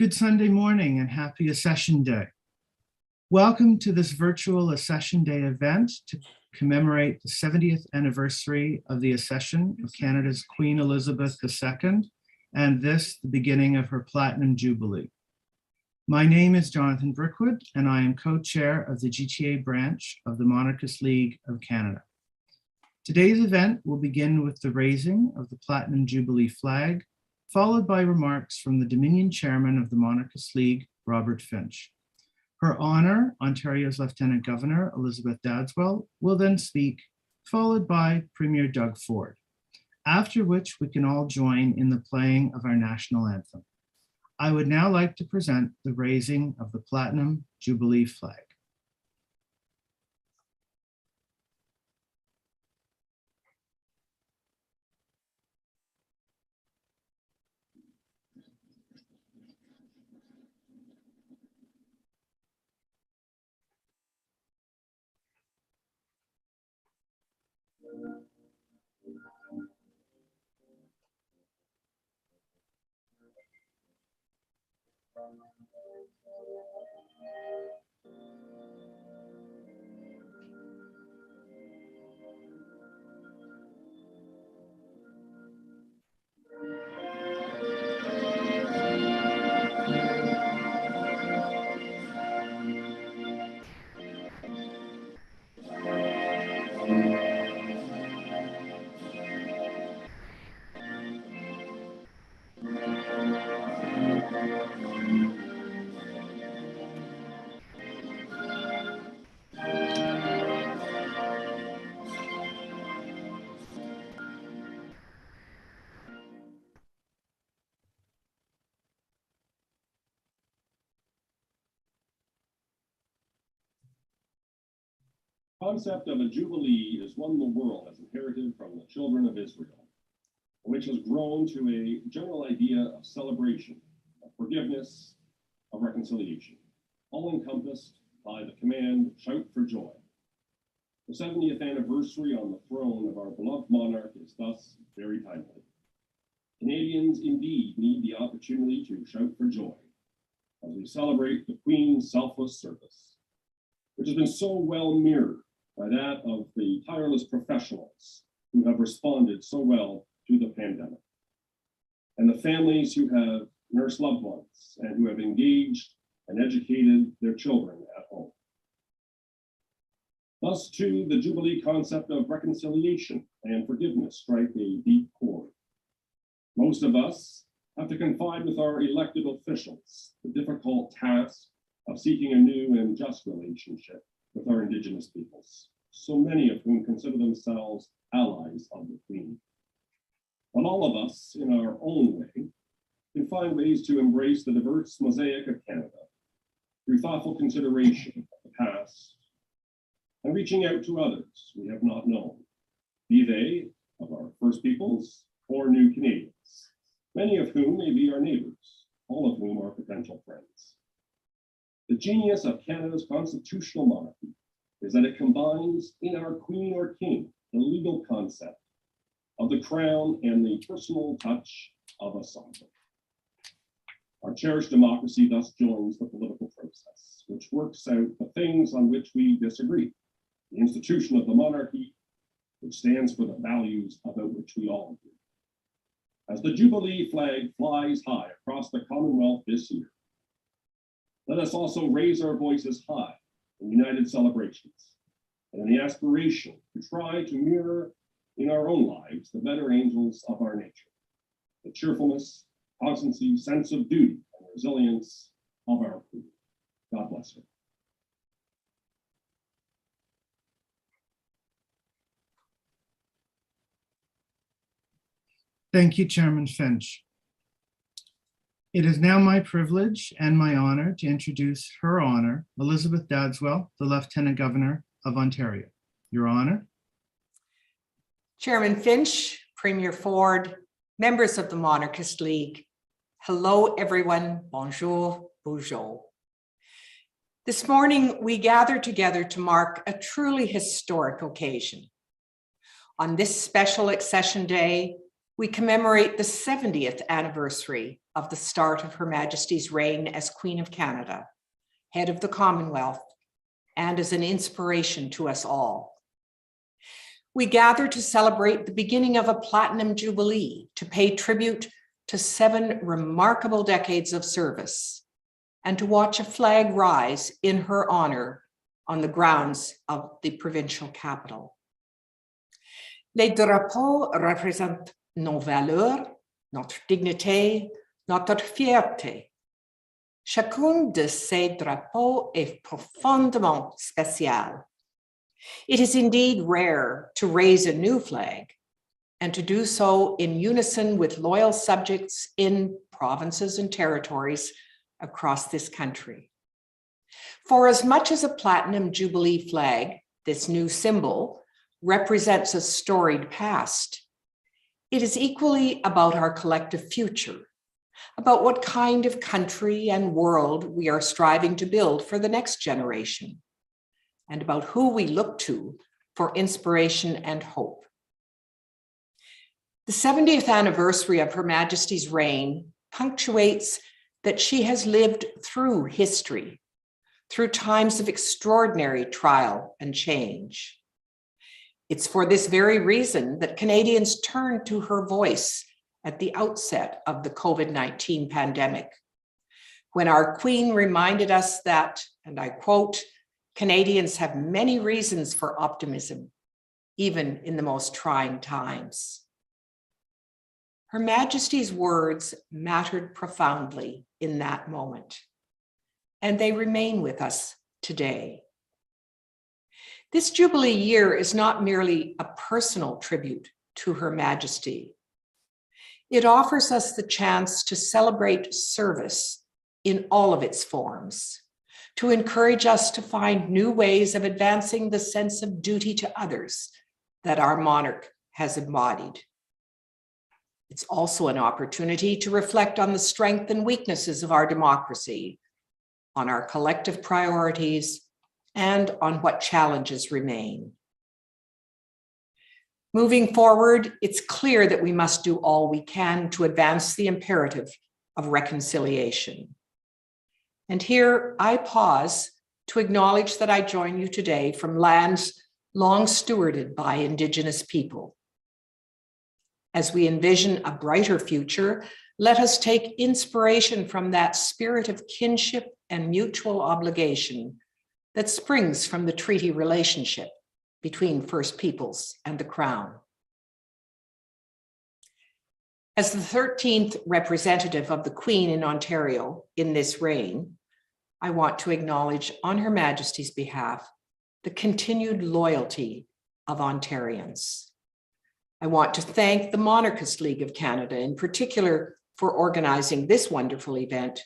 Good Sunday morning and happy Accession Day. Welcome to this virtual Accession Day event to commemorate the 70th anniversary of the accession of Canada's Queen Elizabeth II, and this, the beginning of her Platinum Jubilee. My name is Jonathan Brookwood, and I am co-chair of the GTA branch of the Monarchist League of Canada. Today's event will begin with the raising of the Platinum Jubilee Flag, followed by remarks from the Dominion Chairman of the Monarchist League, Robert Finch. Her Honor, Ontario's Lieutenant Governor, Elizabeth Dowdeswell, will then speak, followed by Premier Doug Ford, after which we can all join in the playing of our national anthem. I would now like to present the raising of the Platinum Jubilee Flag. The concept of a jubilee is one the world has inherited from the children of Israel, which has grown to a general idea of celebration, of forgiveness, of reconciliation, all encompassed by the command, shout for joy. The 70th anniversary on the throne of our beloved monarch is thus very timely. Canadians indeed need the opportunity to shout for joy as we celebrate the Queen's selfless service, which has been so well mirrored by that of the tireless professionals who have responded so well to the pandemic, and the families who have nursed loved ones and who have engaged and educated their children at home. Thus, too, the Jubilee concept of reconciliation and forgiveness strike a deep chord. Most of us have to confide with our elected officials the difficult task of seeking a new and just relationship with our Indigenous peoples, so many of whom consider themselves allies of the Queen. But all of us, in our own way, can find ways to embrace the diverse mosaic of Canada through thoughtful consideration of the past and reaching out to others we have not known, be they of our First Peoples or new Canadians, many of whom may be our neighbors, all of whom are potential friends. The genius of Canada's constitutional monarchy is that it combines in our Queen or King the legal concept of the crown and the personal touch of a sovereign. Our cherished democracy thus joins the political process, which works out the things on which we disagree. The institution of the monarchy, which stands for the values about which we all agree. As the Jubilee flag flies high across the Commonwealth this year, let us also raise our voices high in united celebrations and in the aspiration to try to mirror in our own lives the better angels of our nature, the cheerfulness, constancy, sense of duty, and resilience of our Queen. God bless her. Thank you, Chairman Finch. It is now my privilege and my honor to introduce Her Honor, Elizabeth Dowdeswell, the Lieutenant Governor of Ontario. Your Honor. Chairman Finch, Premier Ford, members of the Monarchist League. Hello, everyone. Bonjour, bonjour. This morning, we gather together to mark a truly historic occasion. On this special Accession Day, we commemorate the 70th anniversary of the start of Her Majesty's reign as Queen of Canada, head of the Commonwealth, and as an inspiration to us all. We gather to celebrate the beginning of a Platinum Jubilee, to pay tribute to 7 remarkable decades of service, and to watch a flag rise in her honor on the grounds of the provincial capital. Les drapeaux représentent nos valeurs, notre dignité, notre fierté. Chacun de ces drapeaux est profondément spécial. It is indeed rare to raise a new flag and to do so in unison with loyal subjects in provinces and territories across this country. For as much as a Platinum Jubilee flag, this new symbol, represents a storied past, it is equally about our collective future, about what kind of country and world we are striving to build for the next generation, and about who we look to for inspiration and hope. The 70th anniversary of Her Majesty's reign punctuates that she has lived through history, through times of extraordinary trial and change. It's for this very reason that Canadians turned to her voice at the outset of the COVID-19 pandemic, when our Queen reminded us that, and I quote, "Canadians have many reasons for optimism, even in the most trying times." Her Majesty's words mattered profoundly in that moment, and they remain with us today. This Jubilee year is not merely a personal tribute to Her Majesty. It offers us the chance to celebrate service in all of its forms, to encourage us to find new ways of advancing the sense of duty to others that our monarch has embodied. It's also an opportunity to reflect on the strength and weaknesses of our democracy, on our collective priorities, and on what challenges remain. Moving forward, it's clear that we must do all we can to advance the imperative of reconciliation. And here I pause to acknowledge that I join you today from lands long stewarded by Indigenous people. As we envision a brighter future, let us take inspiration from that spirit of kinship and mutual obligation that springs from the treaty relationship between First Peoples and the Crown. As the 13th representative of the Queen in Ontario in this reign, I want to acknowledge on Her Majesty's behalf the continued loyalty of Ontarians. I want to thank the Monarchist League of Canada in particular for organizing this wonderful event,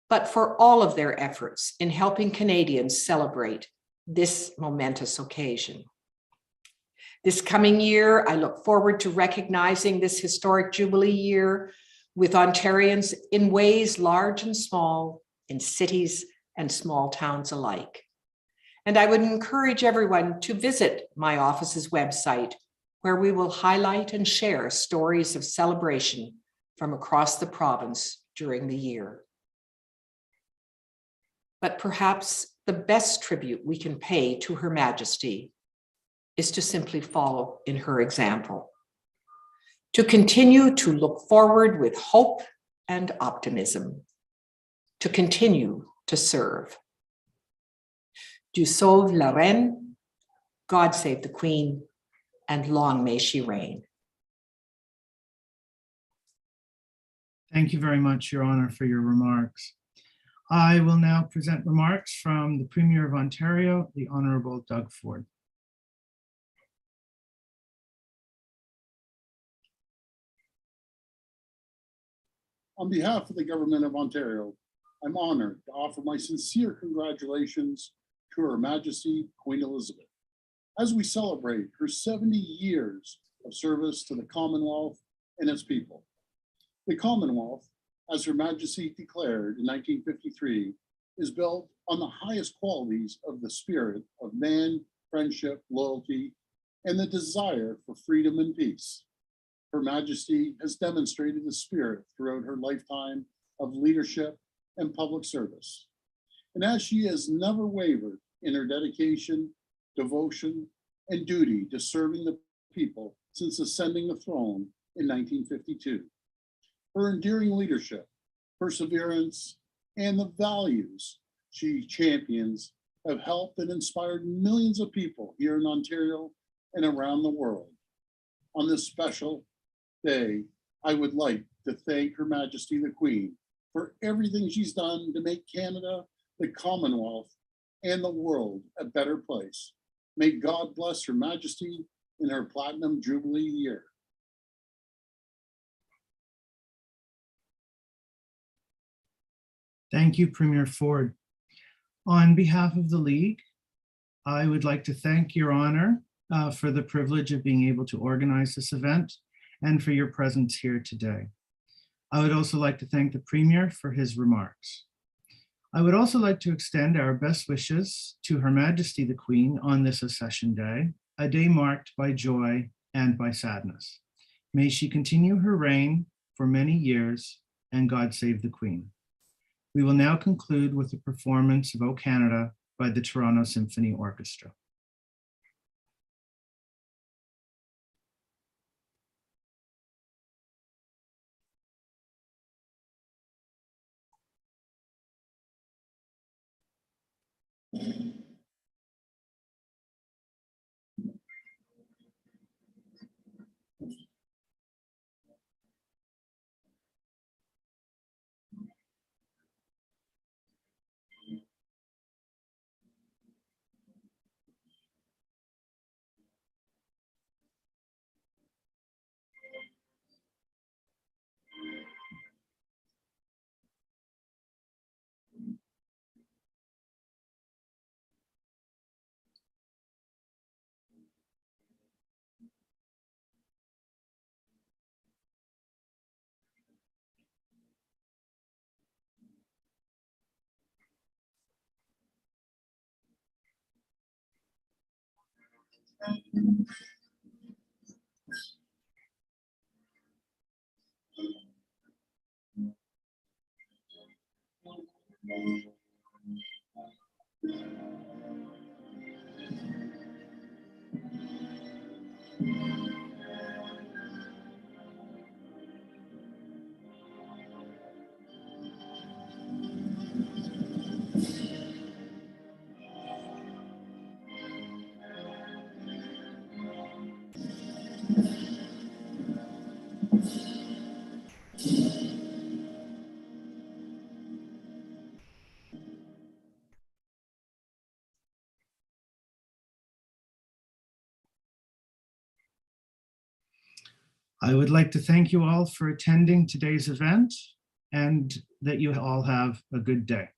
but for all of their efforts in helping Canadians celebrate this momentous occasion. This coming year, I look forward to recognizing this historic Jubilee year with Ontarians in ways large and small, in cities and small towns alike. And I would encourage everyone to visit my office's website, where we will highlight and share stories of celebration from across the province during the year. But perhaps the best tribute we can pay to Her Majesty is to simply follow in her example, to continue to look forward with hope and optimism, to continue to serve. Dieu sauve la reine, God save the Queen, and long may she reign. Thank you very much, Your Honor, for your remarks. I will now present remarks from the Premier of Ontario, the Honorable Doug Ford. On behalf of the Government of Ontario, I'm honored to offer my sincere congratulations to Her Majesty Queen Elizabeth as we celebrate her 70 years of service to the Commonwealth and its people. The Commonwealth, as Her Majesty declared in 1953, is built on the highest qualities of the spirit of man, friendship, loyalty, and the desire for freedom and peace. Her Majesty has demonstrated the spirit throughout her lifetime of leadership and public service. And as she has never wavered in her dedication, devotion, and duty to serving the people since ascending the throne in 1952. Her enduring leadership, perseverance, and the values she champions have helped and inspired millions of people here in Ontario and around the world. On this special day, I would like to thank Her Majesty the Queen for everything she's done to make Canada, the Commonwealth, and the world a better place. May God bless Her Majesty in her Platinum Jubilee year. Thank you, Premier Ford. On behalf of the League, I would like to thank Your Honor for the privilege of being able to organize this event and for your presence here today. I would also like to thank the Premier for his remarks. I would also like to extend our best wishes to Her Majesty the Queen on this Accession Day, a day marked by joy and by sadness. May she continue her reign for many years, and God save the Queen. We will now conclude with the performance of O Canada by the Toronto Symphony Orchestra. I would like to thank you all for attending today's event and that you all have a good day.